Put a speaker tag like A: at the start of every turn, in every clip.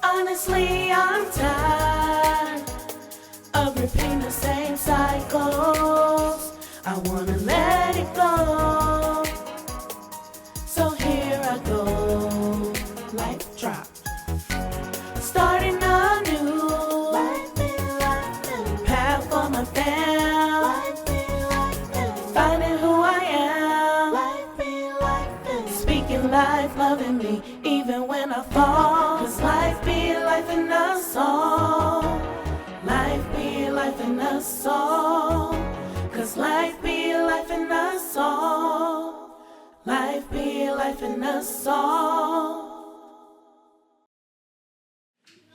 A: Honestly, I'm tired of repeating the same cycles. I wanna let it go. So here I go, life drop. Starting a new path for my fam. Finding who I am. Speaking life, loving me, even when I fall. 'Cause life be life in us all. Life be life in us all. 'Cause life be life in us all. Life be life in us all.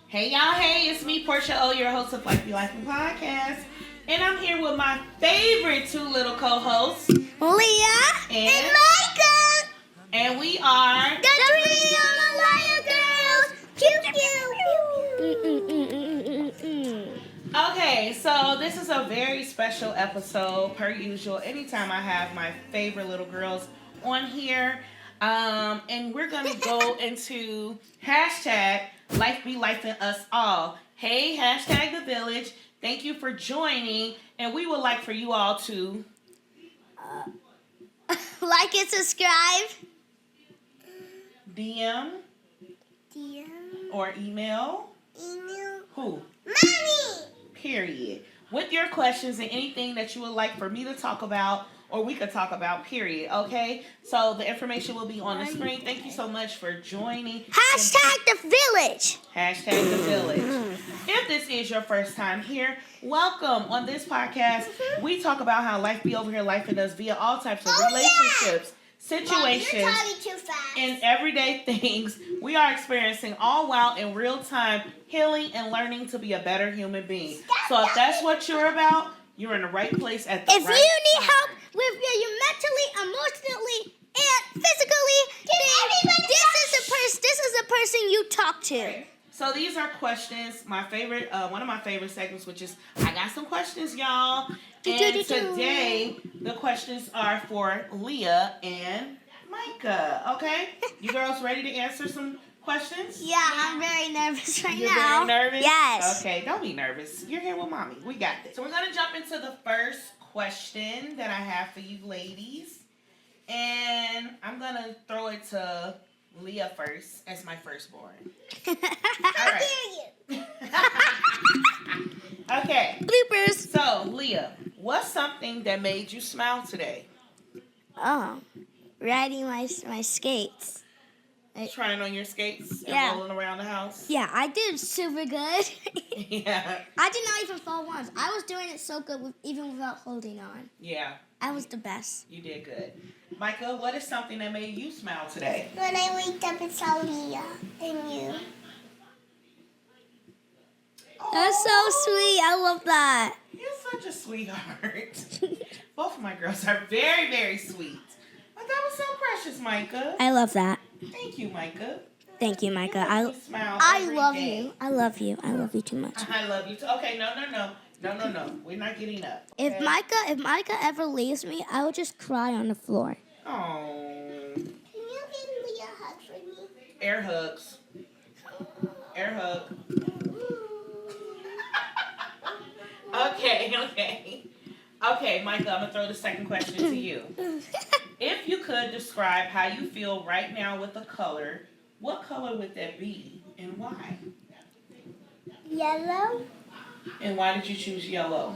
B: Hey y'all, hey, it's me, Portia O, your host of Life Be Life podcast. And I'm here with my favorite two little co-hosts,
C: Leah
B: and
C: Micah.
B: And we are
C: The Odun-Omolayo girls. Pew pew.
B: Okay, so this is a very special episode, per usual. Anytime I have my favorite little girls on here, and we're gonna go into hashtag Life Be Life in Us All. Hey, hashtag the village. Thank you for joining, and we would like for you all to
C: Like and subscribe.
B: DM or email who?
C: Mommy.
B: Period. With your questions and anything that you would like for me to talk about or we could talk about, period. Okay? So the information will be on the screen. Thank you so much for joining.
C: Hashtag the village.
B: Hashtag the village. If this is your first time here, welcome. On this podcast, we talk about how life be over here, life in us via all types of relationships, situations,
C: Mommy, you're too fast.
B: and everyday things we are experiencing, all while in real time healing and learning to be a better human being. So if that's what you're about, you're in the right place at the right time.
C: If you need help with you mentally, emotionally, and physically, then this is the person you talk to.
B: So these are questions. My favorite, one of my favorite segments, which is I got some questions, y'all. And today the questions are for Leah and Micah. Okay, you girls ready to answer some questions?
C: Yeah, I'm very nervous right
B: You're
C: now.
B: very nervous?
C: Yes.
B: Okay, don't be nervous. You're here with mommy. We got this. So we're going to jump into the first question that I have for you ladies. And I'm going to throw it to Leah first as my firstborn. All right.
C: Dare you?
B: Okay.
C: Bloopers.
B: So, Leah, what's something that made you smile today?
C: Oh, riding my skates.
B: Trying on your skates and
C: Yeah.
B: rolling around the house?
C: Yeah, I did super good.
B: Yeah.
C: I did not even fall once. I was doing it so good even without holding on.
B: Yeah.
C: I was the best.
B: You did good. Micah, what is something that made you smile today?
C: When I waked up and saw Leah and you. That's so sweet. I love that.
B: You're such a sweetheart. Both of my girls are very, very sweet. But that was so precious, Micah.
C: I love that.
B: Thank you, Micah.
C: Thank you, Micah.
B: You make me smile
C: I
B: every
C: love
B: day.
C: you. I love you. I love you too much.
B: I love you too. Okay, no. We're not getting up.
C: If
B: Okay?
C: Micah ever leaves me, I would just cry on the floor.
B: Oh.
C: Can you give Leah a hug for me?
B: Air hugs. Air hug. Okay, Micah, I'm going to throw the second question to you. If you could describe how you feel right now with a color, what color would that be and why?
C: Yellow.
B: And why did you choose yellow?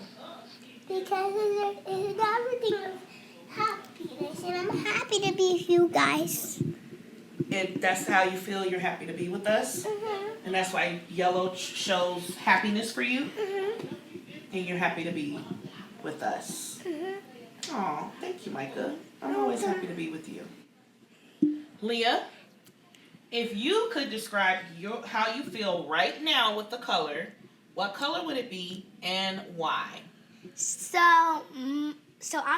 C: Because it's everything of happiness, and I'm happy to be with you guys.
B: And that's how you feel you're happy to be with us?
C: Mm-hmm.
B: And that's why yellow shows happiness for you?
C: Mm-hmm.
B: And you're happy to be with us?
C: Mm-hmm.
B: Oh, thank you, Micah. I'm always happy to be with you. Leah, if you could describe how you feel right now with the color, what color would it be and why?
C: So I'm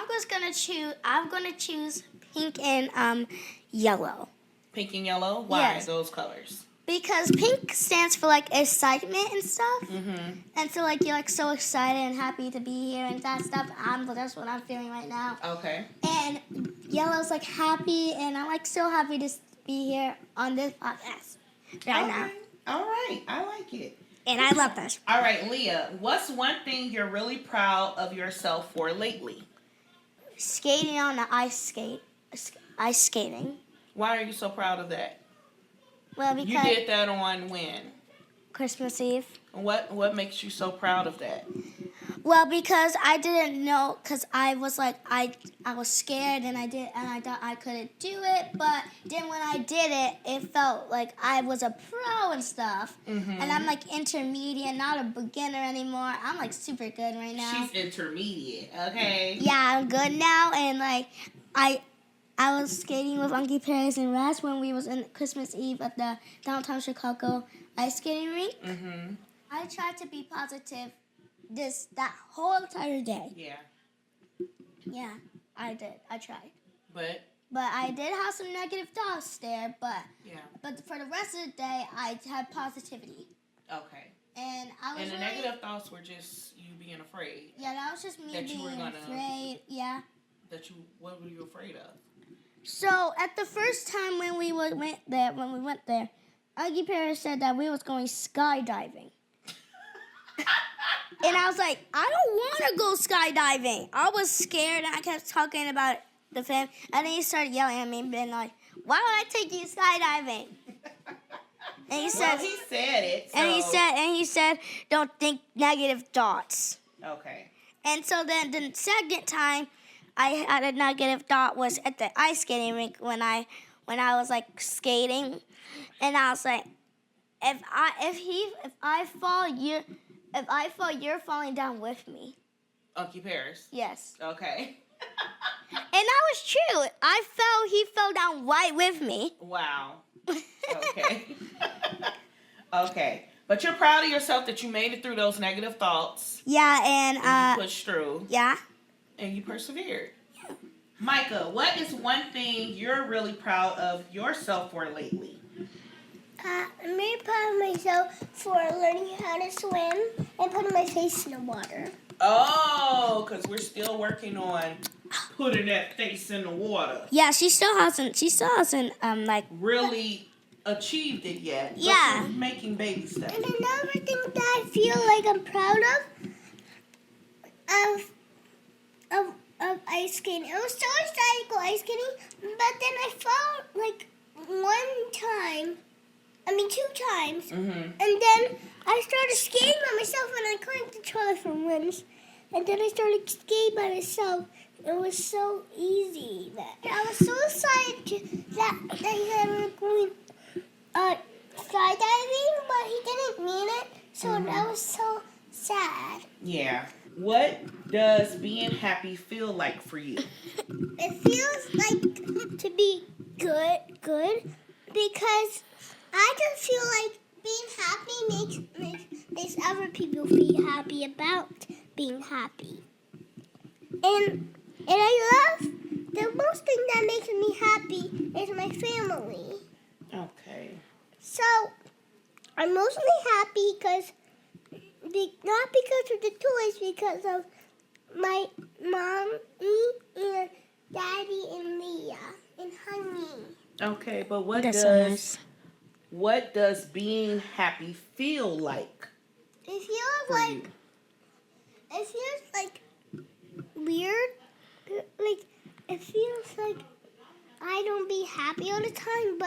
C: just gonna choose. I'm gonna choose pink and yellow.
B: Pink and yellow? Why
C: Yes.
B: those colors?
C: Because pink stands for like excitement and stuff.
B: Mm-hmm.
C: And so like you're like so excited and happy to be here and that stuff. That's what I'm feeling right now.
B: Okay.
C: And yellow's like happy, and I'm like so happy to be here on this podcast right now.
B: All right. I like it.
C: And I love this.
B: All right, Leah, what's one thing you're really proud of yourself for lately?
C: Skating on the ice skating.
B: Why are you so proud of that?
C: Well, because
B: You did that on when?
C: Christmas Eve.
B: What makes you so proud of that?
C: Well, because I didn't know, because I was like, I was scared and I thought I couldn't do it, but then when I did it, it felt like I was a pro and stuff, and I'm like intermediate, not a beginner anymore. I'm like super good right now.
B: She's intermediate, okay?
C: Yeah, I'm good now, and like, I was skating with Uncle Paris and Raz when we was in Christmas Eve at the downtown Chicago ice skating rink.
B: Mm-hmm.
C: I tried to be positive that whole entire day.
B: Yeah.
C: Yeah, I did. I tried.
B: But
C: I did have some negative thoughts there, but for the rest of the day, I had positivity.
B: Okay.
C: And I was
B: And the
C: really,
B: negative thoughts were just you being afraid.
C: Yeah, that was just me
B: that you were
C: being
B: gonna-
C: afraid. Yeah.
B: What were you afraid of?
C: So at the first time when we went there, Aggie Paris said that we was going skydiving. And I was like, I don't want to go skydiving. I was scared, and I kept talking about the film. And then he started yelling at me and being like, why would I take you skydiving? And he said,
B: he said it. So.
C: And he said, don't think negative thoughts.
B: Okay.
C: And so then the second time I had a negative thought was at the ice skating rink when I was like skating, and I was like, if I fall, you're falling down with me.
B: Uncle Paris.
C: Yes.
B: Okay.
C: And that was true. He fell down right with me.
B: Wow. Okay. Okay. But you're proud of yourself that you made it through those negative thoughts.
C: Yeah, and
B: you pushed through.
C: Yeah.
B: And you persevered. Yeah. Micah, what is one thing you're really proud of yourself for lately?
C: I'm really proud of myself for learning how to swim and putting my face in the water.
B: Oh, because we're still working on putting that face in the water.
C: Yeah, she still hasn't
B: really achieved it yet. But
C: yeah.
B: she's making baby steps.
C: And another thing that I feel like I'm proud of ice skating. I was so excited to go ice skating, but then I fell like two times,
B: Mm-hmm.
C: and then I started skating by myself, and I couldn't control it from winds. And then I started skating by myself. It was so easy. I was so excited that he said we were going skydiving, but he didn't mean it. So that was so sad.
B: Yeah. What does being happy feel like for you?
C: It feels like to be good, because I just feel like being happy makes other people feel happy about being happy. And I love the most thing that makes me happy is my family.
B: Okay.
C: So I'm mostly happy not because of the toys, because of my mom, me, and Daddy, and Leah, and Honey.
B: Okay, but what does being happy feel like?
C: It feels like weird. Like it feels like I don't be happy all the time,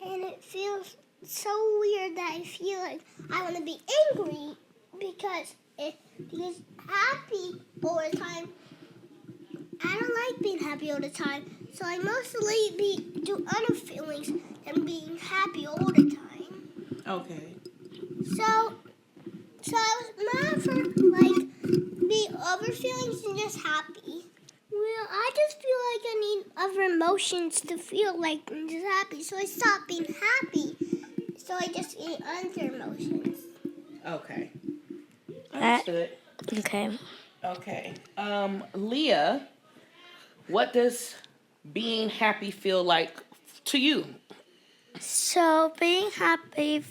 C: and it feels so weird that I feel like I want to be angry because happy all the time. I don't like being happy all the time, so I mostly do other feelings than being happy all the time.
B: Okay.
C: So I was mad for the other feelings than just happy. Well, I just feel like I need other emotions to feel like I'm just happy, so I stopped being happy. So I just eat other emotions.
B: Okay. Understood.
C: Okay.
B: Okay. Leah, what does being happy feel like to you?
C: So being happy,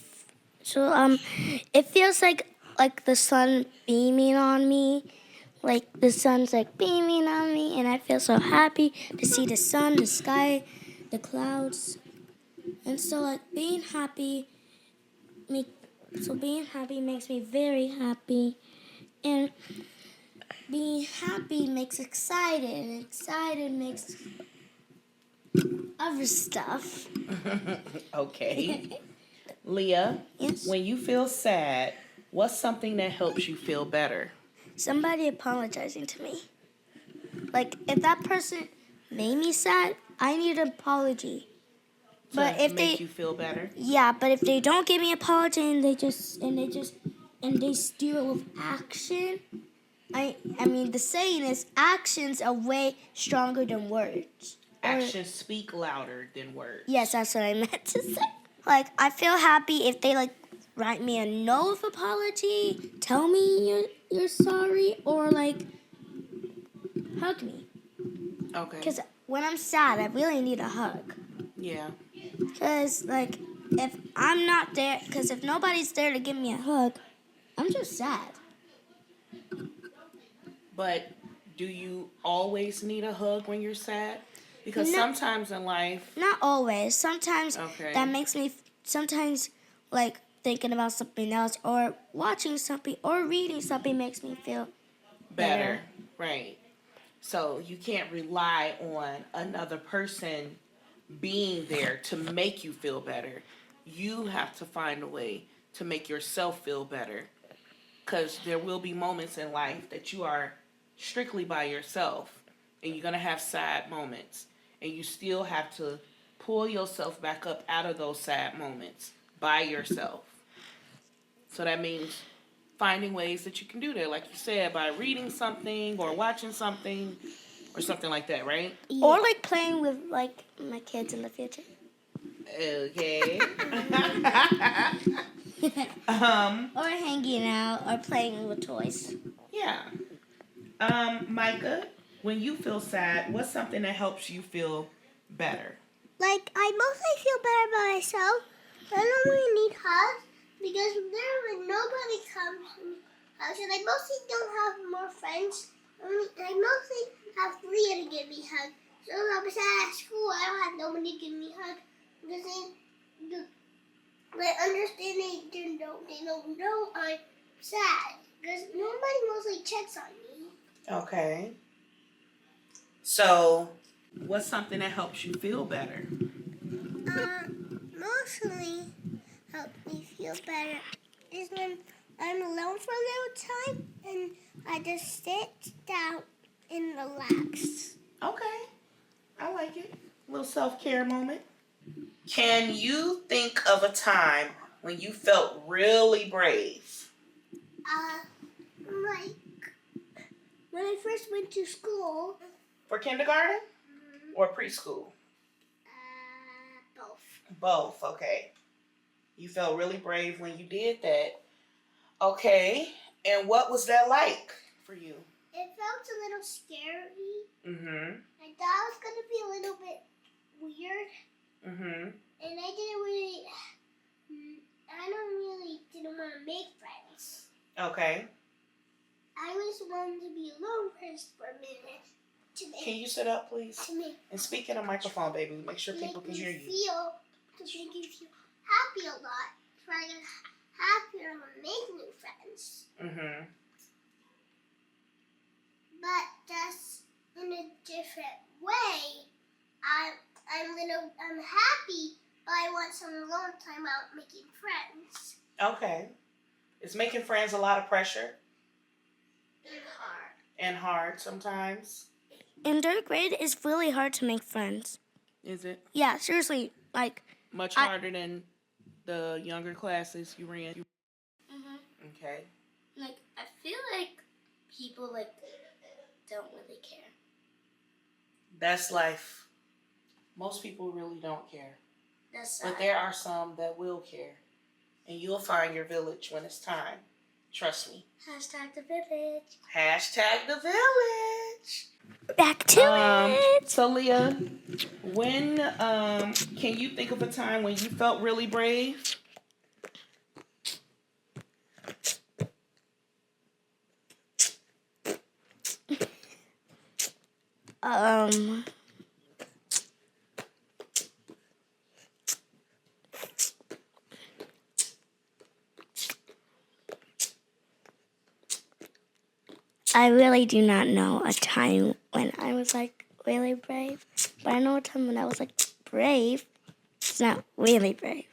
C: it feels like the sun beaming on me. Like the sun's like beaming on me, and I feel so happy to see the sun, the sky, the clouds, and so like being happy makes me very happy, and being happy makes excited, and excited makes other stuff.
B: Okay. Leah,
C: Yes.
B: when you feel sad, what's something that helps you feel better?
C: Somebody apologizing to me. Like if that person made me sad, I need an apology. But
B: To
C: if
B: make you feel better?
C: yeah, but if they don't give me an apology and they steal it with action, I mean the saying is actions are way stronger than words.
B: Actions speak louder than words.
C: Yes, that's what I meant to say. Like I feel happy if they like write me a note of apology, tell me you're sorry, or like hug me.
B: Okay.
C: Because when I'm sad, I really need a hug.
B: Yeah.
C: Because, like, if I'm not there, because if nobody's there to give me a hug, I'm just sad.
B: But do you always need a hug when you're sad? Because sometimes in life...
C: Not always. Sometimes
B: Okay.
C: that makes me, sometimes, like, thinking about something else or watching something or reading something makes me feel
B: better. Right. So you can't rely on another person being there to make you feel better. You have to find a way to make yourself feel better. Because there will be moments in life that you are strictly by yourself. And you're going to have sad moments. And you still have to pull yourself back up out of those sad moments by yourself. So that means finding ways that you can do that. Like you said, by reading something or watching something or something like that, right?
C: Yeah. Or like playing with like my kids in the future.
B: Okay.
C: Or hanging out or playing with toys.
B: Yeah. Micah, when you feel sad, what's something that helps you feel better?
C: Like, I mostly feel better by myself. I don't really need hugs because when nobody comes and hugs, and I mostly don't have more friends. I mostly have Leah to give me hugs. So if I'm sad at school, I don't have nobody to give me hugs because they understand they don't know I'm sad because nobody mostly checks on me.
B: Okay. So, what's something that helps you feel better?
C: Mostly help me feel better is when I'm alone for a little time and I just sit down and relax.
B: Okay. I like it. A little self-care moment. Can you think of a time when you felt really brave?
C: Like when I first went to school.
B: For kindergarten or preschool?
C: Both.
B: Both, okay. You felt really brave when you did that. Okay. And what was that like for you?
C: It felt a little scary.
B: Mm-hmm.
C: I thought it was going to be a little bit weird.
B: Mm-hmm.
C: And I didn't want to make friends.
B: Okay.
C: I just wanted to be alone for a minute.
B: Can you sit up, please? And speak in a microphone, baby. Make sure people can hear you.
C: To make you feel happy a lot. So I get happier when making new friends.
B: Mm-hmm.
C: But just in a different way. I'm happy, but I want some alone time out making friends.
B: Okay. Is making friends a lot of pressure?
C: And hard.
B: And hard sometimes?
C: In third grade, it's really hard to make friends.
B: Is it?
C: Yeah, seriously. Like
B: much harder than the younger classes you ran?
C: Mm-hmm.
B: Okay.
C: Like, I feel like people, don't really care.
B: That's life. Most people really don't care.
C: That's
B: but there are some that will care. And you'll find your village when it's time. Trust me.
C: Hashtag the village.
B: Hashtag the village.
C: much. Back to it.
B: So Leah, when can you think of a time when you felt really brave?
C: I really do not know a time when I was like really brave, but I know a time when I was like brave. It's not really brave.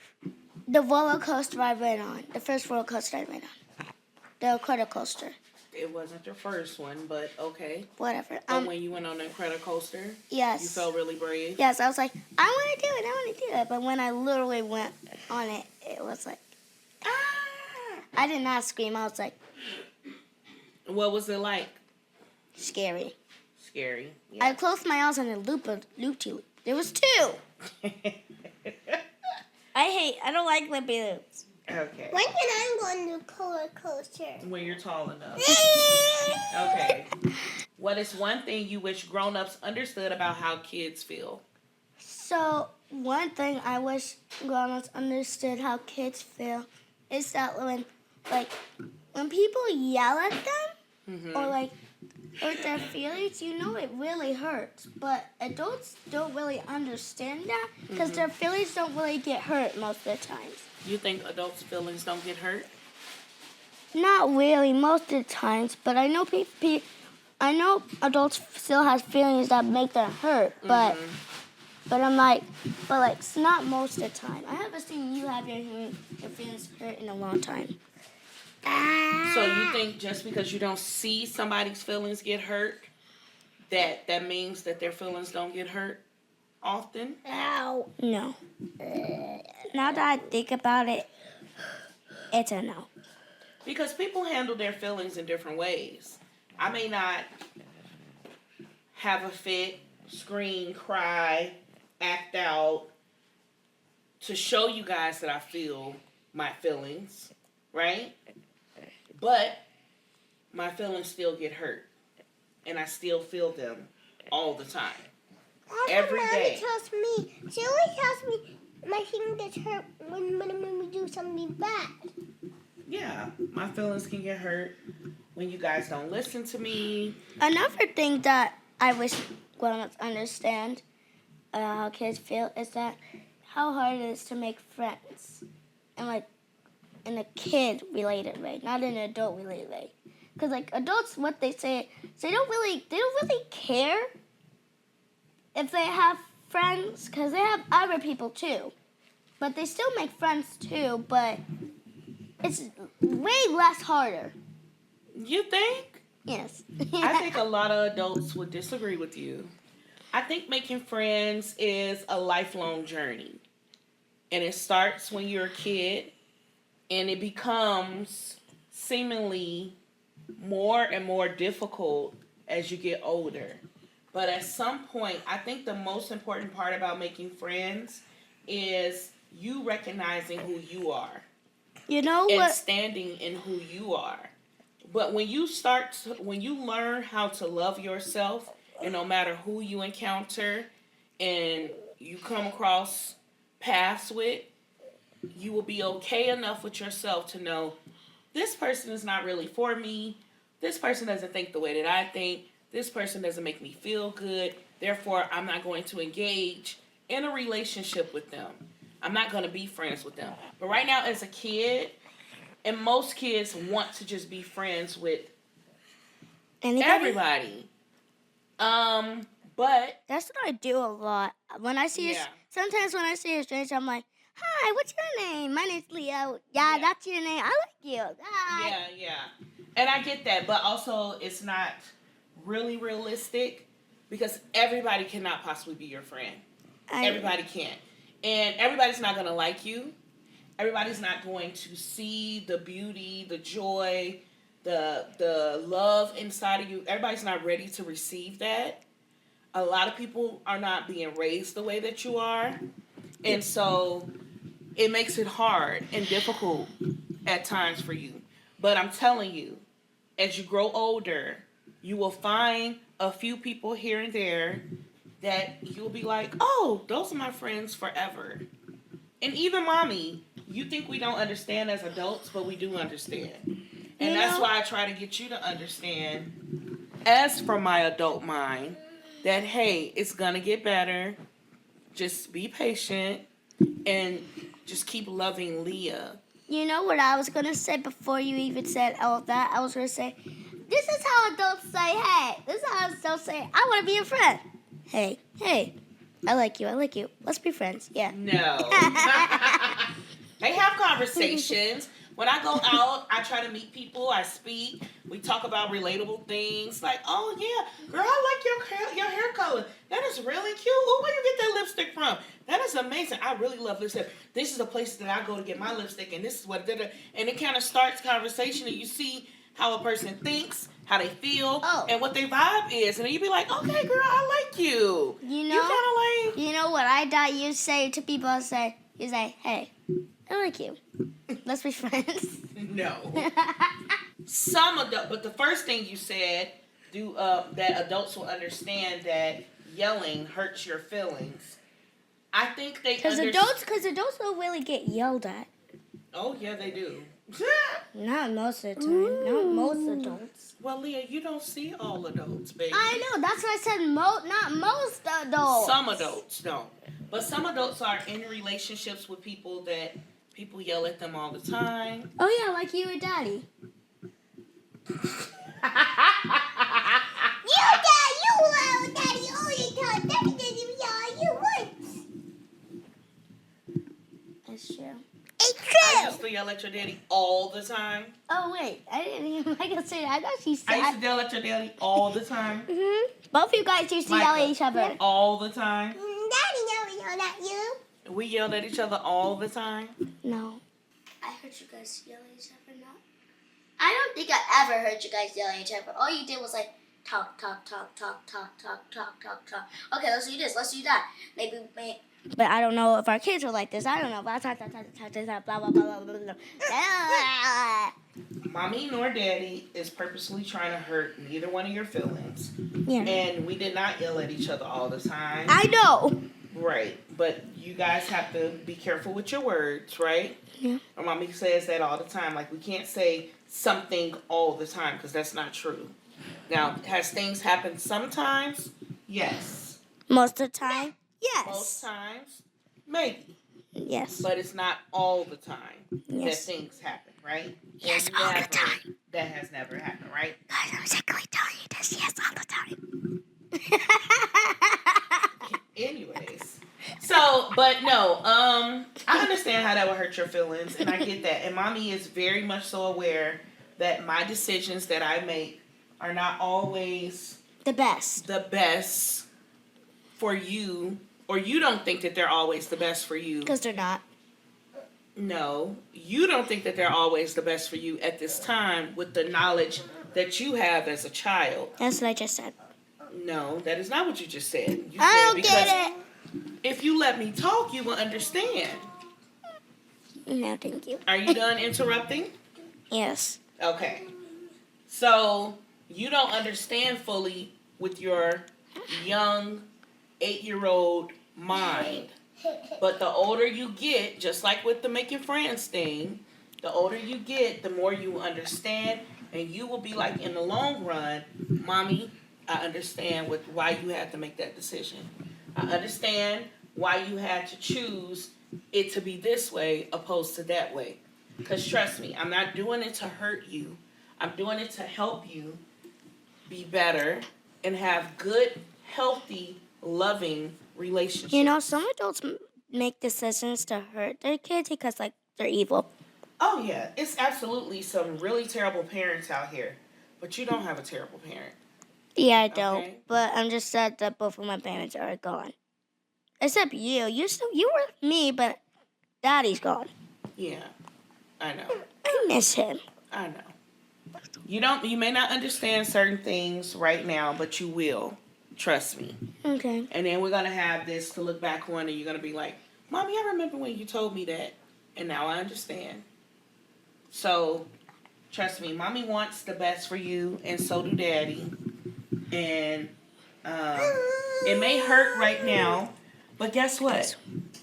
C: The roller coaster I went on, the first roller coaster I went on, the credit coaster.
B: It wasn't your first one, but okay.
C: Whatever.
B: But when you went on that credit coaster,
C: yes,
B: you felt really brave.
C: Yes, I was like, I want to do it. But when I literally went on it, it was like, ah! I did not scream. I was like,
B: what was it like?
C: Scary.
B: Scary. Yeah.
C: I closed my eyes and it looped. There was two. I don't like lippy loops.
B: Okay.
C: When can I go on the roller coaster?
B: When you're tall enough. Okay. What is one thing you wish grown-ups understood about how kids feel?
C: So, one thing I wish grown-ups understood how kids feel is that when people yell at them or hurt their feelings, it really hurts. But adults don't really understand that because their feelings don't really get hurt most of the time.
B: You think adults' feelings don't get hurt?
C: Not really most of the times, but I know I know adults still have feelings that make them hurt, but it's not most of the time. I haven't seen you have your feelings hurt in a long time.
B: So you think just because you don't see somebody's feelings get hurt, that means that their feelings don't get hurt often?
C: Ow. No. Now that I think about it, it's a no.
B: Because people handle their feelings in different ways. I may not have a fit, scream, cry, act out to show you guys that I feel my feelings, right? But my feelings still get hurt. And I still feel them all the time. Every day.
C: She always tells me my feelings get hurt when we do something bad.
B: Yeah, my feelings can get hurt when you guys don't listen to me.
C: Another thing that I wish grown-ups understand how kids feel is that how hard it is to make friends. And in a kid-related way, not in an adult-related way. Because adults, what they say they don't really care if they have friends, because they have other people too. But they still make friends too, but it's way less harder.
B: You think?
C: Yes.
B: I think a lot of adults would disagree with you. I think making friends is a lifelong journey. And it starts when you're a kid, and it becomes seemingly more and more difficult as you get older. But at some point, I think the most important part about making friends is you recognizing who you are.
C: You know
B: and
C: what?
B: Standing in who you are. But when you learn how to love yourself, and no matter who you encounter and you come across paths with, you will be okay enough with yourself to know this person is not really for me. This person doesn't think the way that I think. This person doesn't make me feel good. Therefore, I'm not going to engage in a relationship with them. I'm not going to be friends with them. But right now, as a kid, and most kids want to just be friends with everybody. But
C: that's what I do a lot. Sometimes when I see a stranger, I'm like, "Hi, what's your name? My name's Leah. Yeah, that's your name. I like you." Hi.
B: Yeah. And I get that, but also it's not really realistic because everybody cannot possibly be your friend. Everybody can't. And everybody's not going to like you. Everybody's not going to see the beauty, the joy, the love inside of you. Everybody's not ready to receive that. A lot of people are not being raised the way that you are. And so it makes it hard and difficult at times for you. But I'm telling you, as you grow older, you will find a few people here and there that you'll be like, oh, those are my friends forever. And even mommy, you think we don't understand as adults, but we do understand. And that's why I try to get you to understand, as for my adult mind, that, hey, it's going to get better. Just be patient and just keep loving Leah.
C: You know what I was going to say before you even said all of that? I was going to say, this is how adults say, hey. This is how adults say, I want to be your friend. Hey, I like you. Let's be friends. Yeah.
B: No. They have conversations. When I go out, I try to meet people. I speak. We talk about relatable things. Like, oh, yeah, girl, I like your hair color. That is really cute. Oh, where you get that lipstick from? That is amazing. I really love lipstick. This is a place that I go to get my lipstick, and this is what it did. And it kind of starts conversation, and you see how a person thinks, how they feel, and what their vibe is. And then you be like, okay, girl, I like you. You
C: know what I thought you'd say to people? You say, hey, I like you. Let's be friends.
B: No. But the first thing you said, that adults will understand that yelling hurts your feelings. I think they
C: because adults don't really get yelled at.
B: Oh yeah, they do.
C: Not most of the time. Not most adults.
B: Well, Leah, you don't see all adults, baby.
C: I know. That's why I said not most adults.
B: Some adults don't. But some adults are in relationships with people that people yell at them all the time.
C: Oh, yeah, like you and Daddy. You Daddy all the time. Daddy didn't even yell at you once. It's true. It's true.
B: I used to yell at your daddy all the time.
C: Oh, wait. I didn't even say that. I thought she said.
B: I used to yell at your daddy all the time.
C: Mm-hmm. Both of you guys used to
B: Micah,
C: yell at each other.
B: All the time.
C: Daddy never yelled at you.
B: We yelled at each other all the time.
C: No. I heard you guys yell at each other, no? I don't think I ever heard you guys yell at each other. All you did was like, talk. Okay, let's do this, let's do that. Maybe. But I don't know if our kids are like this. I don't know. Blah, blah, blah.
B: Mommy nor daddy is purposely trying to hurt neither one of your feelings.
C: Yeah.
B: And we did not yell at each other all the time.
C: I know.
B: Right. But you guys have to be careful with your words, right?
C: Yeah.
B: Or mommy says that all the time. Like, we can't say something all the time because that's not true. Now, has things happened sometimes? Yes.
C: Most of the time? Yes.
B: Most times? Maybe.
C: Yes.
B: But it's not all the time that things happen, right?
C: Yes, all the time.
B: That has never happened, right?
C: Guys, I'm exactly telling you this. Yes, all the time.
B: Anyways. So, but no, I understand how that would hurt your feelings, and I get that. And mommy is very much so aware that my decisions that I make are not always
C: the best
B: for you, or you don't think that they're always the best for you.
C: Because they're not.
B: No, you don't think that they're always the best for you at this time with the knowledge that you have as a child.
C: That's what I just said.
B: No, that is not what you just said. You
C: I
B: said
C: don't get it.
B: If you let me talk, you will understand.
C: No, thank you.
B: Are you done interrupting?
C: Yes.
B: Okay. So, you don't understand fully with your young 8-year-old mind. But the older you get, just like with the making friends thing, the older you get, the more you will understand. And you will be like, in the long run, Mommy, I understand why you had to make that decision. I understand why you had to choose it to be this way opposed to that way. Because trust me, I'm not doing it to hurt you. I'm doing it to help you be better and have good, healthy, loving relationships.
C: You know, some adults make decisions to hurt their kids because, like, they're evil.
B: Oh, yeah. It's absolutely some really terrible parents out here. But you don't have a terrible parent.
C: Yeah, I don't. Okay. But I'm just sad that both of my parents are gone. Except you. You were with me, but Daddy's gone.
B: Yeah, I know.
C: I miss him.
B: I know. You may not understand certain things right now, but you will. Trust me.
C: Okay.
B: And then we're going to have this to look back on, and you're going to be like, Mommy, I remember when you told me that, and now I understand. So, trust me, Mommy wants the best for you, and so do Daddy. And it may hurt right now, but guess what?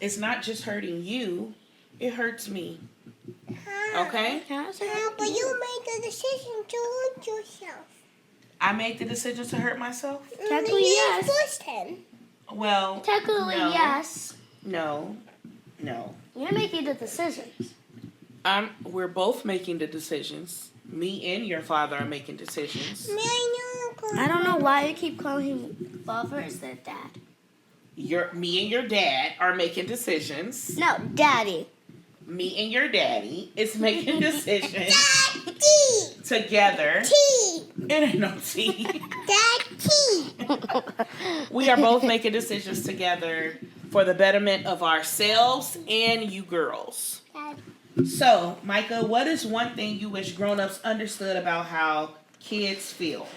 B: It's not just hurting you, it hurts me. Okay?
C: But you made the decision to hurt yourself.
B: I made the decision to hurt myself?
C: Technically, yes. Forced him.
B: Well,
D: Technically,
B: no.
D: yes.
B: No.
D: You're making the decisions.
B: We're both making the decisions. Me and your father are making decisions.
D: I don't know why you keep calling him father instead of dad.
B: Me and your dad are making decisions.
D: No, daddy.
B: Me and your daddy is making decisions
C: Daddy.
B: together.
C: T.
B: It ain't no tea.
C: Daddy.
B: We are both making decisions together for the betterment of ourselves and you girls. So, Micah, what is one thing you wish grown-ups understood about how kids feel?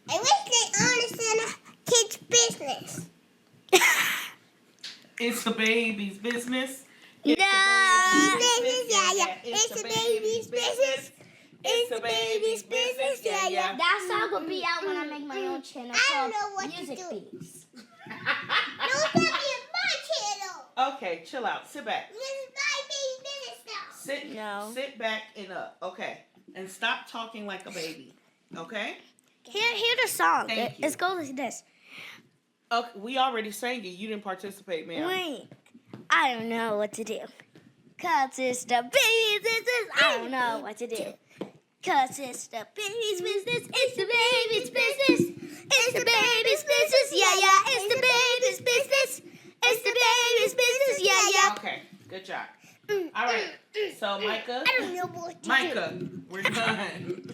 C: I wish they understand kids' business.
B: It's the baby's business.
C: No.
B: It's the baby's business. It's the baby's business. Yeah.
D: That song will be out when I make my own channel
C: I don't
D: called
C: know what
D: Music
C: to do.
D: Beats.
C: No, that is my channel.
B: Okay, chill out. Sit back.
C: This is my baby business now.
B: Sit back and up. Okay. And stop talking like a baby. Okay?
D: Hear the song.
B: Thank you.
D: It goes like this.
B: Okay, we already sang it. You didn't participate, ma'am.
D: Wait. I don't know what to do. Cause it's the baby's business. I don't know what to do. Cause it's the baby's business. It's the baby's business. It's the baby's business. Yeah. It's the baby's business. It's the baby's business. Yeah.
B: Okay, good job. All right. So, Micah.
C: I don't know what to do.
B: Micah, we're done.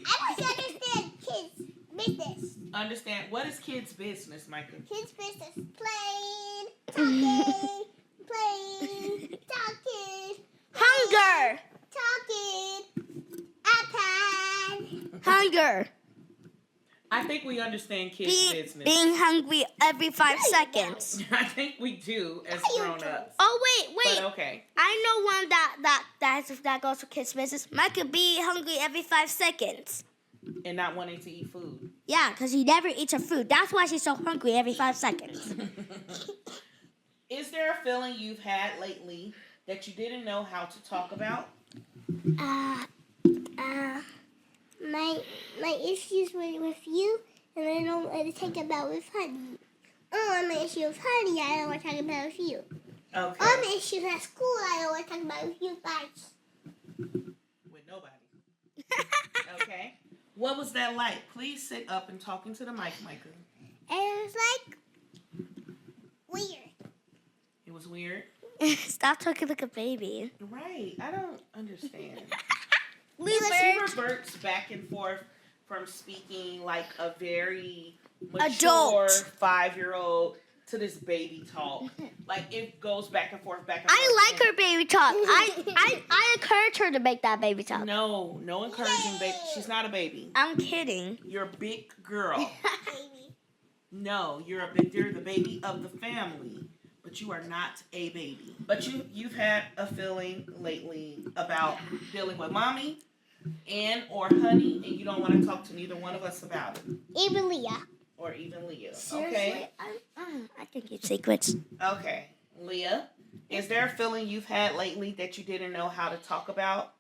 C: I don't understand kids' business.
B: Understand, what is kids' business, Micah?
C: Kids' business. Playing, talking,
D: Hunger.
C: talking, iPad.
D: Hunger.
B: I think we understand kids' business.
D: Being hungry every 5 seconds.
B: I think we do as grown-ups.
D: Oh wait.
B: But okay.
D: I know one that goes for kids' business. Mike could be hungry every 5 seconds.
B: And not wanting to eat food.
D: Yeah, because he never eats her food. That's why she's so hungry every 5 seconds.
B: Is there a feeling you've had lately that you didn't know how to talk about?
C: My issues with you, and I don't want to talk about with Honey. My issue with Honey, I don't want to talk about with you.
B: Okay.
C: My issues at school, I don't want to talk about with you guys.
B: With nobody. Okay. What was that like? Please sit up and talk into the mic, Micah.
C: And it was like weird.
B: It was weird.
D: Stop talking like a baby.
B: Right. I don't understand.
D: Lifin.
B: She reverts back and forth from speaking like a very mature
D: Adult.
B: 5-year-old to this baby talk. Like it goes back and forth, back and forth.
D: I like her baby talk. I encourage her to make that baby talk.
B: No encouraging baby. She's not a baby.
D: I'm kidding.
B: You're a big girl.
C: Baby.
B: No, you're the baby of the family, but you are not a baby. But you've had a feeling lately about dealing with mommy and or Honey, and you don't want to talk to neither one of us about it.
C: Even Leah.
B: Or even Leah.
D: Seriously?
B: Okay.
D: I can keep secrets.
B: Okay. Leah, is there a feeling you've had lately that you didn't know how to talk about?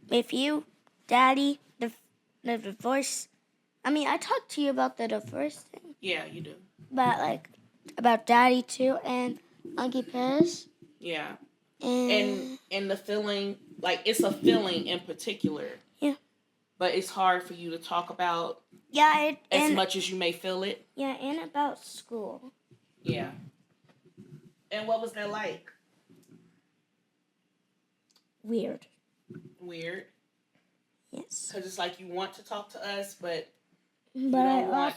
D: If you, Daddy, the divorce. I mean, I talked to you about the divorce thing.
B: Yeah, you do.
D: But about Daddy too and Uncle Paris.
B: Yeah.
D: And
B: the feeling, like it's a feeling in particular.
D: Yeah.
B: But it's hard for you to talk about as much as you may feel it.
D: Yeah, and about school.
B: Yeah. And what was that like?
D: Weird.
B: Weird.
D: Yes.
B: Because it's like you want to talk to us, but
D: I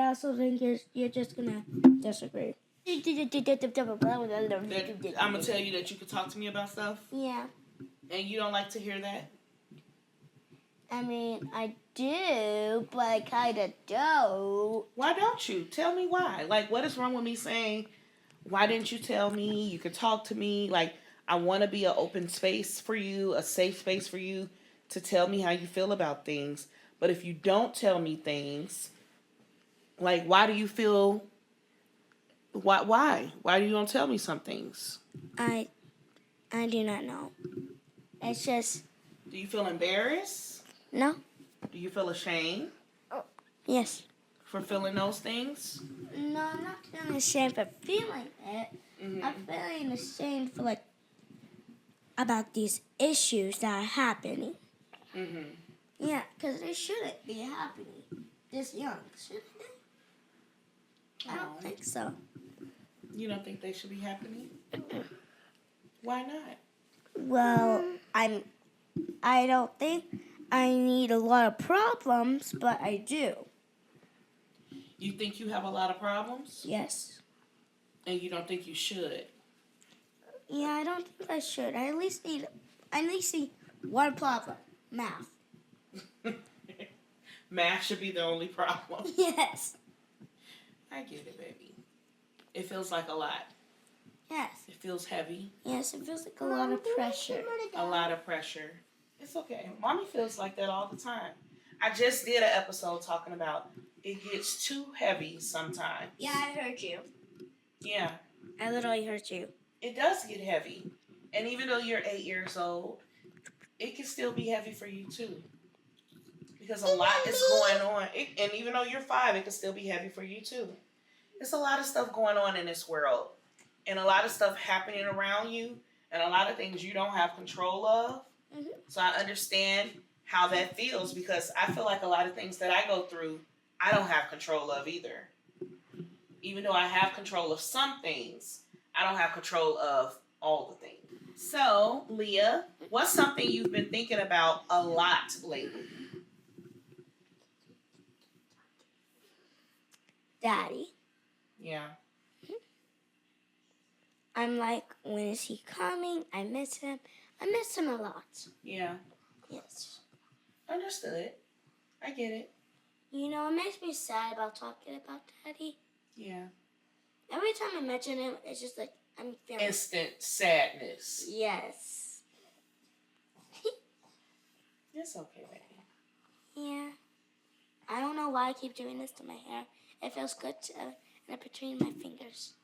D: also think you're just gonna disagree.
B: I'm going to tell you that you could talk to me about stuff.
D: Yeah.
B: And you don't like to hear that?
D: I mean, I do, but I kind of don't.
B: Why don't you? Tell me why. Like, what is wrong with me saying, why didn't you tell me? You could talk to me. Like, I want to be an open space for you, a safe space for you to tell me how you feel about things. But if you don't tell me things, like, why do you feel? Why do you don't tell me some things?
D: I do not know. It's just
B: Do you feel embarrassed?
D: no.
B: Do you feel ashamed
D: Yes.
B: for feeling those things?
D: No, I'm not feeling ashamed for feeling it.
B: Mm-hmm.
D: I'm feeling ashamed for like about these issues that are happening.
B: Mm-hmm.
D: Yeah, because they shouldn't be happening this young, shouldn't they? I don't think so.
B: You don't think they should be happening? Why not?
D: Well, I don't think I need a lot of problems, but I do.
B: You think you have a lot of problems?
D: Yes.
B: And you don't think you should?
D: Yeah, I don't think I should. I at least need one problem. Math.
B: Math should be the only problem.
D: Yes.
B: I get it, baby. It feels like a lot.
D: Yes.
B: It feels heavy.
D: Yes, it feels like a lot of pressure.
B: A lot of pressure. It's okay. Mommy feels like that all the time. I just did an episode talking about it gets too heavy sometimes.
D: Yeah, I heard you.
B: Yeah.
D: I literally heard you.
B: It does get heavy. And even though you're 8 years old, it can still be heavy for you too. Because a lot is going on. And even though you're 5, it can still be heavy for you too. There's a lot of stuff going on in this world. And a lot of stuff happening around you. And a lot of things you don't have control of.
D: Mm-hmm.
B: So I understand how that feels because I feel like a lot of things that I go through, I don't have control of either. Even though I have control of some things, I don't have control of all the things. So, Leah, what's something you've been thinking about a lot lately?
D: Daddy.
B: Yeah.
D: I'm like, when is he coming? I miss him. I miss him a lot.
B: Yeah.
D: Yes.
B: Understood. I get it.
D: You know, it makes me sad about talking about Daddy.
B: Yeah.
D: Every time I mention him, it's just like, I'm feeling...
B: Instant sadness.
D: Yes.
B: It's okay, baby.
D: Yeah. I don't know why I keep doing this to my hair. It feels good to, and between my fingers.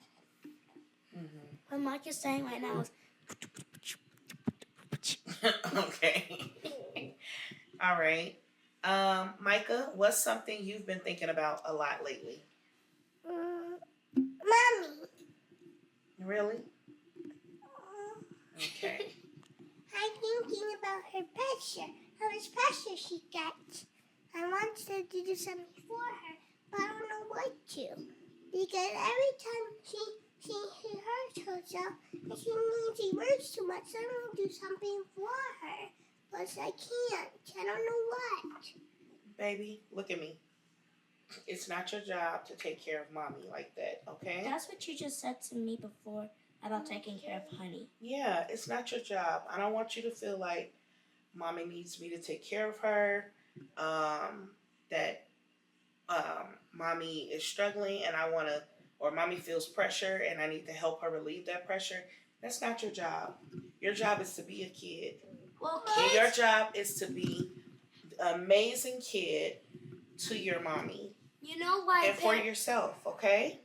B: Mm-hmm.
D: What Micah is saying right now is...
B: Okay. All right. Micah, what's something you've been thinking about a lot lately?
C: Mommy.
B: Really? Okay.
C: I'm thinking about her pressure. How much pressure she gets. I want to do something for her, but I don't know what to. Because every time she hurts herself and she works too much, so I want to do something for her. But I can't. I don't know what.
B: Baby, look at me. It's not your job to take care of mommy like that, okay?
D: That's what you just said to me before about taking care of Honey.
B: Yeah, it's not your job. I don't want you to feel like mommy needs me to take care of her, that mommy is struggling and I want to, or mommy feels pressure and I need to help her relieve that pressure. That's not your job. Your job is to be a kid.
D: Well,
B: And your job is to be the amazing kid to your mommy.
D: you know why?
B: And for yourself, okay?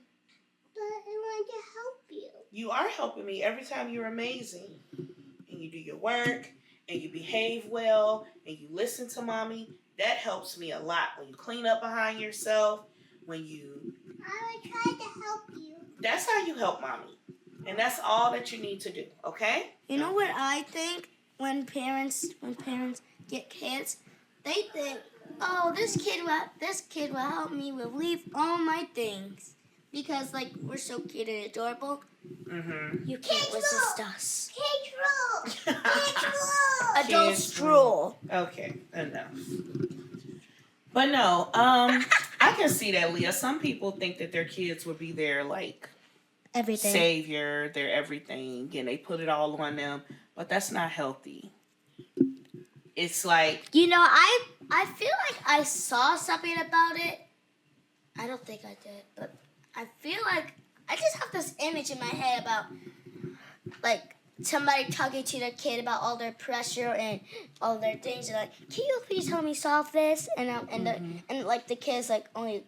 C: But I want to help you.
B: You are helping me every time you're amazing. And you do your work, and you behave well, and you listen to mommy. That helps me a lot. When you clean up behind yourself, when you...
C: I will try to help you.
B: That's how you help mommy. And that's all that you need to do, okay?
D: You know what I think when parents get kids, they think, oh, this kid will help me relieve all my things because like we're so cute and adorable.
B: Mm-hmm.
D: You can't resist us.
C: Kids rule. Kids rule.
D: Adults
B: Kids
D: drool.
B: Okay, enough. But no, I can see that, Leah. Some people think that their kids would be their like
D: Everything.
B: savior, their everything, and they put it all on them. But that's not healthy. It's like,
D: You know, I feel like I saw something about it. I don't think I did, but I feel like I just have this image in my head about like somebody talking to their kid about all their pressure and all their things. They're like, can you please help me solve this? And like the kid's like only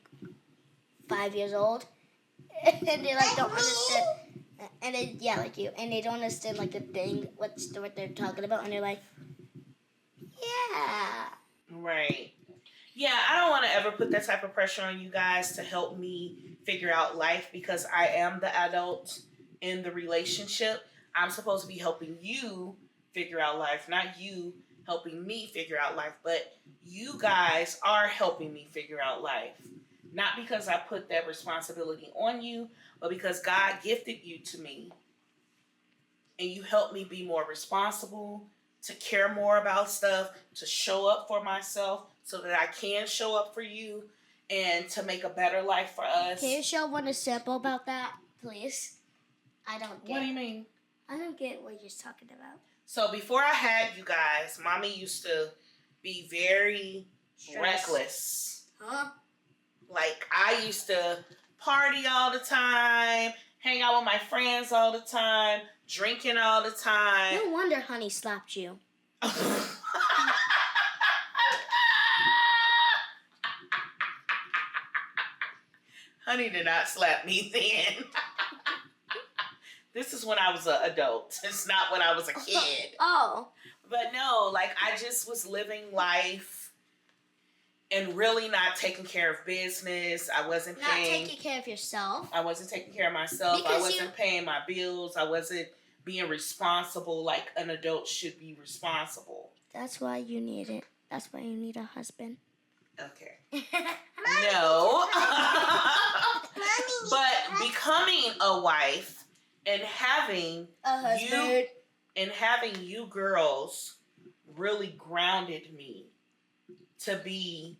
D: 5 years old, and they like don't understand. And they like you, and they don't understand like the thing what they're talking about, and they're like, yeah.
B: Right. Yeah, I don't want to ever put that type of pressure on you guys to help me figure out life because I am the adult in the relationship. I'm supposed to be helping you figure out life, not you helping me figure out life. But you guys are helping me figure out life. Not because I put that responsibility on you, but because God gifted you to me. And you helped me be more responsible, to care more about stuff, to show up for myself so that I can show up for you and to make a better life for us.
D: Can you show one example about that, please? I don't get.
B: What do you mean?
D: I don't get what you're talking about.
B: So before I had you guys, Mommy used to be very reckless.
D: Huh?
B: Like, I used to party all the time, hang out with my friends all the time, drinking all the time.
D: No wonder Honey slapped you.
B: Honey did not slap me then. This is when I was an adult. It's not when I was a kid.
D: Oh.
B: But no, like, I just was living life and really not taking care of business. I wasn't paying.
D: Not taking care of yourself.
B: I wasn't taking care of myself.
D: Because
B: I wasn't paying my bills. I wasn't being responsible like an adult should be responsible.
D: That's why you need it. That's why you need a husband.
B: Okay. No. But becoming a wife and having
D: A husband.
B: you girls really grounded me to be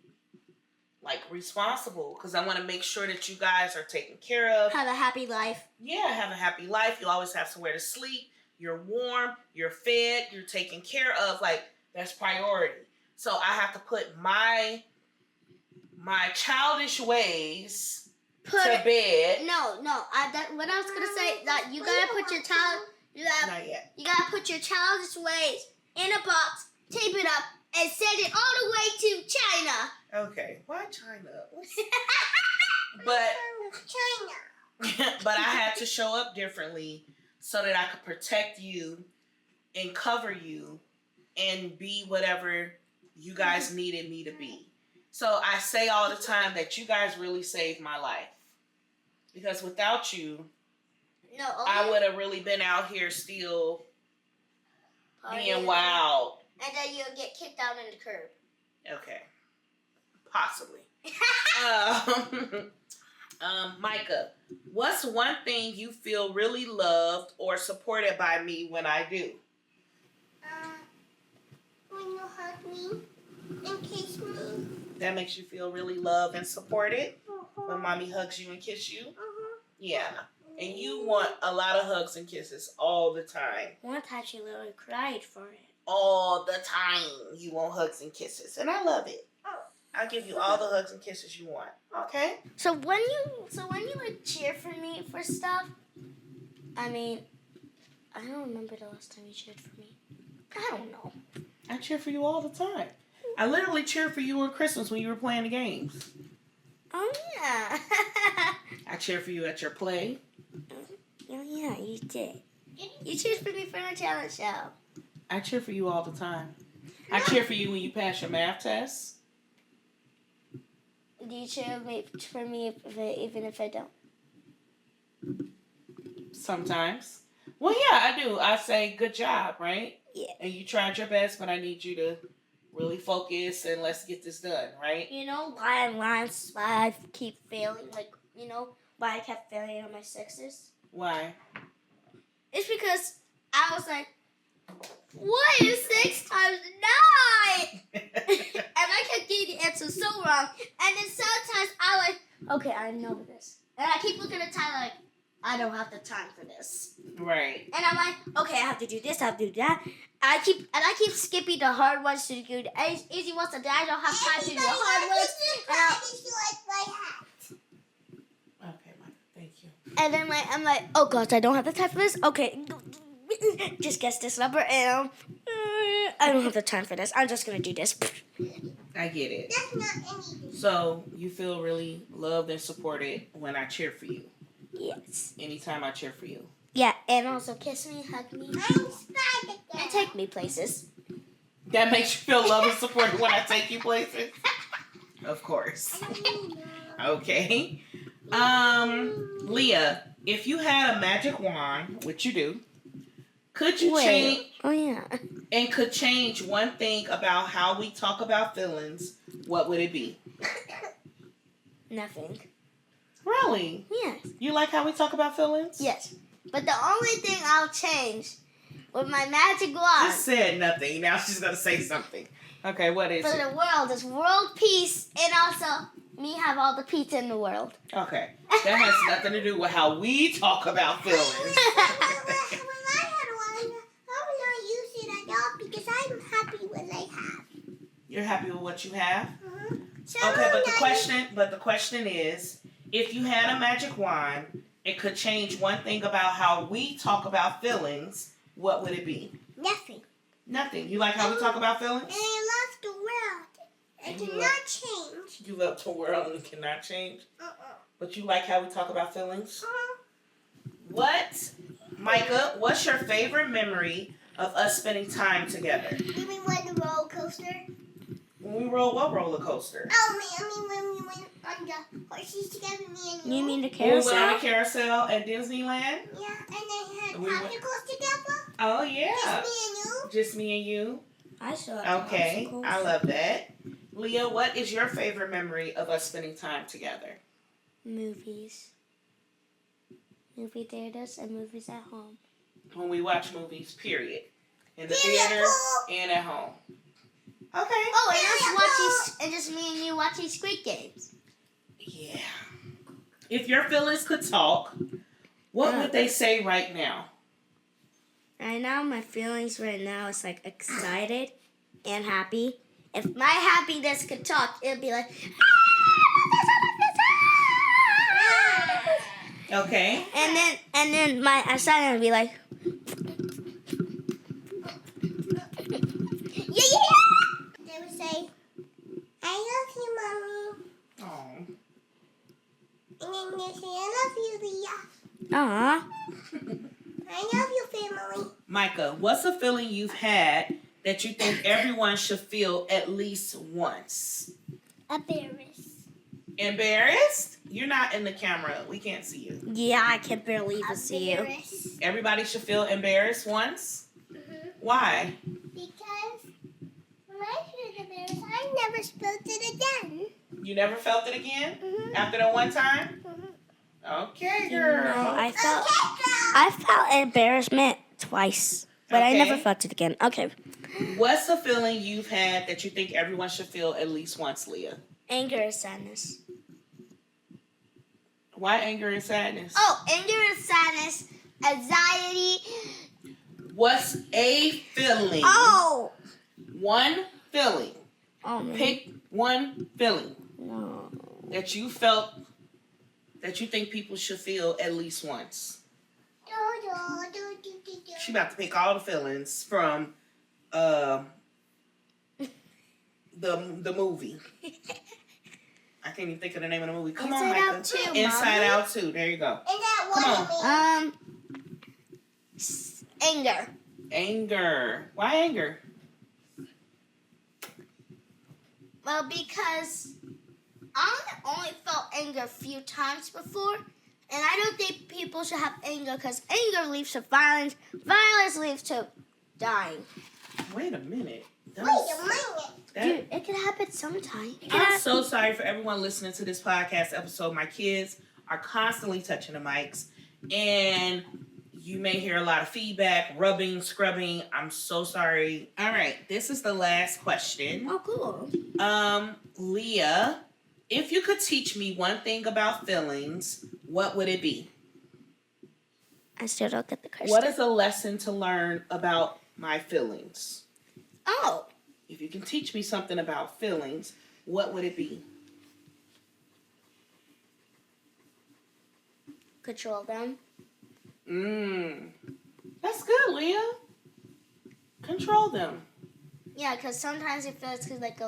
B: like responsible because I want to make sure that you guys are taken care of.
D: Have a happy life.
B: Yeah, have a happy life. You always have somewhere to sleep. You're warm. You're fed. You're taken care of. Like, that's priority. So I have to put my childish ways to bed.
D: No. What I was gonna say that you gotta put your
B: Not yet.
D: You gotta put your childish ways in a box, tape it up, and send it all the way to China.
B: Okay. Why China? But I had to show up differently so that I could protect you and cover you and be whatever you guys needed me to be. So I say all the time that you guys really saved my life. Because without you, I would have really been out here still being wild.
D: And then you'll get kicked out in the curb.
B: Okay. Possibly. Micah, what's one thing you feel really loved or supported by me when I do?
C: When you hug me and kiss me.
B: That makes you feel really loved and supported when Mommy hugs you and kiss you? Yeah. And you want a lot of hugs and kisses all the time.
D: One time she literally cried for it.
B: All the time you want hugs and kisses. And I love it. I'll give you all the hugs and kisses you want. Okay?
D: So when you like cheer for me for stuff, I mean, I don't remember the last time you cheered for me. I don't know.
B: I cheer for you all the time. I literally cheered for you on Christmas when you were playing the games.
D: Oh yeah.
B: I cheer for you at your play.
D: Oh yeah, you did. You cheered for me for the talent show.
B: I cheer for you all the time. I cheer for you when you pass your math test.
D: Do you cheer for me even if I don't?
B: Sometimes. Well, yeah, I do. I say, good job, right?
D: Yeah.
B: And you tried your best, but I need you to really focus and let's get this done, right?
D: You know why I keep failing? Like, you know why I kept failing on my sixes?
B: Why?
D: It's because I was like, what is 6 times 9? And I kept getting the answer so wrong. And then sometimes I like, okay, I know this. And I keep looking at time like, I don't have the time for this.
B: Right.
D: And I'm like, okay, I have to do this, I have to do that. I keep skipping the hard ones to do the easy ones, and then I don't have time to do the hard ones.
B: Okay, Mike, thank you.
D: And then I'm like, oh gosh, I don't have the time for this. Okay, just guess this number, and I don't have the time for this. I'm just gonna do this.
B: I get it.
C: That's not anything.
B: So you feel really loved and supported when I cheer for you.
D: Yes.
B: Anytime I cheer for you.
D: Yeah, and also kiss me, hug me,
C: I'm Spider Girl.
D: and take me places.
B: That makes you feel loved and supported when I take you places? Of course. Okay. Leah, if you had a magic wand, which you do, could you change
D: Oh yeah.
B: and could change one thing about how we talk about feelings, what would it be?
D: Nothing.
B: Really?
D: Yes.
B: You like how we talk about feelings?
D: Yes. But the only thing I'll change with my magic wand
B: She said nothing. Now she's going to say something. Okay, what is
D: for
B: it?
D: the world is world peace, and also me have all the pizza in the world.
B: Okay. That has nothing to do with how we talk about feelings.
C: When I had one, I will not use it at all because I'm happy with what I have.
B: You're happy with what you have?
C: So
B: Okay, but
C: now
B: the question is, if you had a magic wand, it could change one thing about how we talk about feelings, what would it be?
C: nothing.
B: Nothing. You like how we talk about feelings?
C: And I love the world. It
B: And you
C: cannot change.
B: You love the world and it cannot change. But you like how we talk about feelings? What, Micah, what's your favorite memory of us spending time together?
C: You mean when the roller coaster?
B: When we rode what roller coaster?
C: Oh, I mean when we went on the horses together, me and you.
D: You mean the
B: When we went on
D: carousel?
B: a carousel at Disneyland?
C: Yeah, and they had
B: We went-
C: popsicles together.
B: Oh, yeah.
C: Just me and you.
B: Just me and you?
D: I saw.
B: Okay, I love that. Leah, what is your favorite memory of us spending time together?
D: Movies. Movie theaters and movies at home.
B: When we watch movies, period. In the
C: Billiard
B: theater
C: pool.
B: and at home. Okay.
D: Oh, and
C: Yeah,
D: us watching, and just me and you watching Squid Games.
B: Yeah. If your feelings could talk, what would they say right now?
D: Right now, my feelings right now is like excited and happy. If my happiness could talk, it'd be like.
B: Okay.
D: And then my excitement would be like. Yeah.
C: They would say, I love you, Mommy.
B: Oh.
C: And then they say, I love you, Leah.
D: Aw.
C: I love you, family.
B: Micah, what's a feeling you've had that you think everyone should feel at least once?
C: Embarrassed.
B: Embarrassed? You're not in the camera. We can't see you.
D: Yeah, I can barely even see you.
C: Embarrassed.
B: Everybody should feel embarrassed once?
C: Mhm.
B: Why?
C: Because when I feel embarrassed, I never spilled it again.
B: You never felt it again?
C: Mhm.
B: After that one time?
C: Mhm.
B: Okay,
D: No,
B: girl.
D: I felt embarrassment twice, but I never
B: Okay.
D: felt it again. Okay.
B: What's a feeling you've had that you think everyone should feel at least once, Leah?
D: Anger and sadness.
B: Why anger and sadness?
D: Oh, anger and sadness, anxiety.
B: What's a feeling?
D: Oh.
B: One feeling.
D: Oh man.
B: Pick one feeling
D: No.
B: that you felt that you think people should feel at least once. She about to pick all the feelings from the movie. I can't even think of the name of the movie. Come on,
D: Inside
B: Micah.
D: Out 2,
B: Inside
D: Mommy.
B: Out 2. There you go.
C: And that
B: Come
C: one
D: Anger.
B: Anger. Why anger?
D: Well, because I only felt anger a few times before, and I don't think people should have anger because anger leads to violence. Violence leads to dying.
B: Wait a minute.
C: Wait a minute.
D: Dude, it can happen sometime.
B: I'm so sorry for everyone listening to this podcast episode. My kids are constantly touching the mics, and you may hear a lot of feedback, rubbing, scrubbing. I'm so sorry. All right, this is the last question.
D: Oh, cool.
B: Leah, if you could teach me one thing about feelings, what would it be?
D: I still don't get the question.
B: What is a lesson to learn about my feelings?
D: Oh,
B: If you can teach me something about feelings, what would it be?
D: control them.
B: That's good, Leah. Control them.
D: Yeah, because sometimes it feels like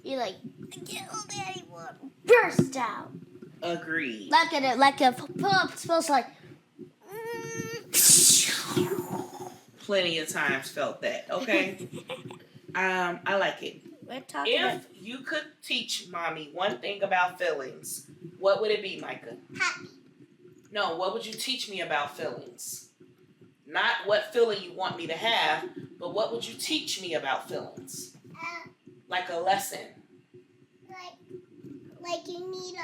D: you like I can't hold it anymore. Burst out.
B: Agreed.
D: Like a pull-up feels like.
B: Plenty of times felt that. Okay. I like it.
D: We're talking.
B: If you could teach mommy one thing about feelings, what would it be, Micah?
C: Happy.
B: No, what would you teach me about feelings? Not what feeling you want me to have, but what would you teach me about feelings? Like a lesson.
C: Like you need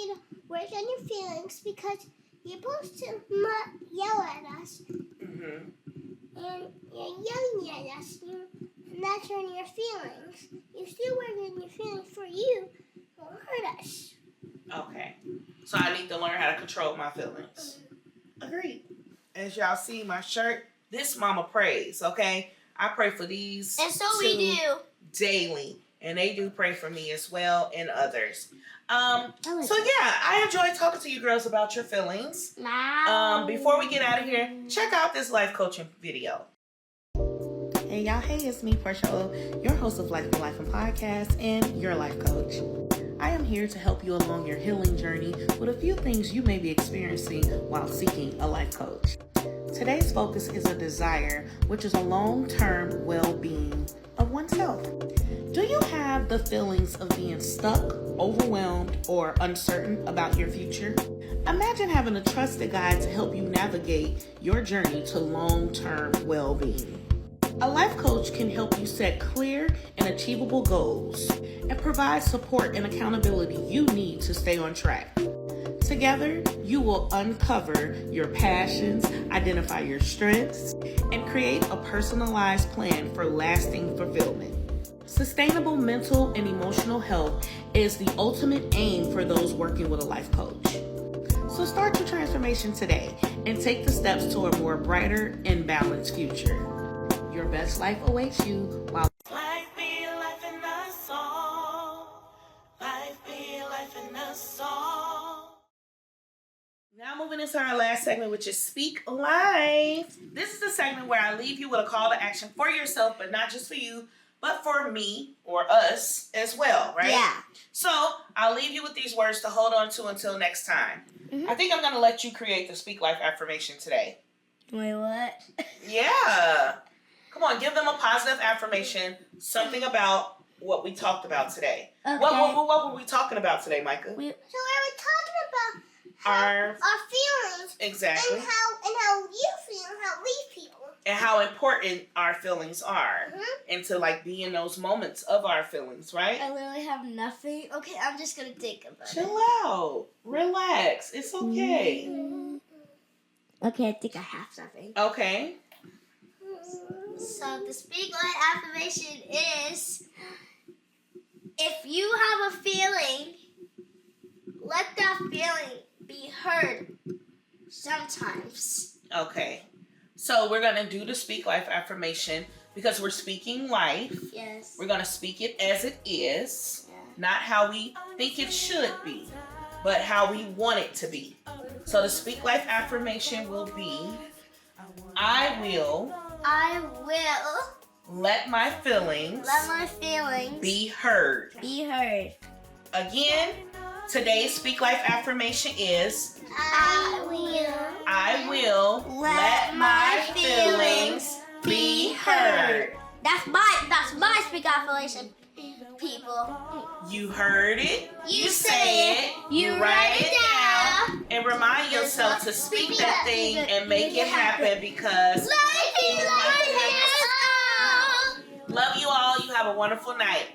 C: to work on your feelings because you're supposed to not yell at us.
B: Mm-hmm.
C: And you're yelling at us. You're not showing your feelings. You're still working on your feelings for you. Won't hurt us.
B: Okay. So I need to learn how to control my feelings. Agreed. As y'all see my shirt, this mama prays, okay? I pray for these
D: And so
B: two
D: we do.
B: daily. And they do pray for me as well and others. I enjoyed talking to you girls about your feelings. Before we get out of here, check out this life coaching video. Hey y'all, it's me, Portia, your host of Lifin Podcast and your life coach. I am here to help you along your healing journey with a few things you may be experiencing while seeking a life coach. Today's focus is a desire, which is a long-term well-being of oneself. Do you have the feelings of being stuck, overwhelmed, or uncertain about your future? Imagine having a trusted guide to help you navigate your journey to long-term well-being. A life coach can help you set clear and achievable goals and provide support and accountability you need to stay on track. Together, you will uncover your passions, identify your strengths, and create a personalized plan for lasting fulfillment. Sustainable mental and emotional health is the ultimate aim for those working with a life coach. So start your transformation today and take the steps to a more brighter and balanced future. Your best life awaits you while
A: Life be life in us all. Life be life in us all.
B: Now moving into our last segment, which is Speak Life. This is the segment where I leave you with a call to action for yourself, but not just for you, but for me or us as well, right?
D: Yeah.
B: So I'll leave you with these words to hold on to until next time.
D: Mm-hmm.
B: I think I'm going to let you create the Speak Life affirmation today.
D: Wait, what?
B: Yeah. Come on, give them a positive affirmation, something about what we talked about today.
D: Okay.
B: What were we talking about today, Micah?
C: So we were talking about
B: Our
C: feelings.
B: exactly.
C: And how you feel and how we feel.
B: And how important our feelings are.
C: Mhm.
B: And to be in those moments of our feelings, right?
D: I literally have nothing. Okay, I'm just gonna think about it.
B: Chill out. Relax. It's okay.
D: Okay, I think I have something.
B: Okay.
D: So the Speak Life affirmation is: if you have a feeling, let that feeling be heard sometimes.
B: Okay. So we're going to do the Speak Life affirmation because we're speaking life.
D: Yes.
B: We're going to speak it as it is,
D: Yeah.
B: not how we think it should be, but how we want it to be. So the Speak Life affirmation will be, I will let my feelings be heard. Again, today's Speak Life affirmation is, I will let my feelings be heard.
D: That's my Speak affirmation, people.
B: You heard it,
D: You
B: say it,
D: you
B: write
D: write
B: it down, and remind yourself to speak that thing and make it happen because
D: Life is life.
B: love you all. You have a wonderful night.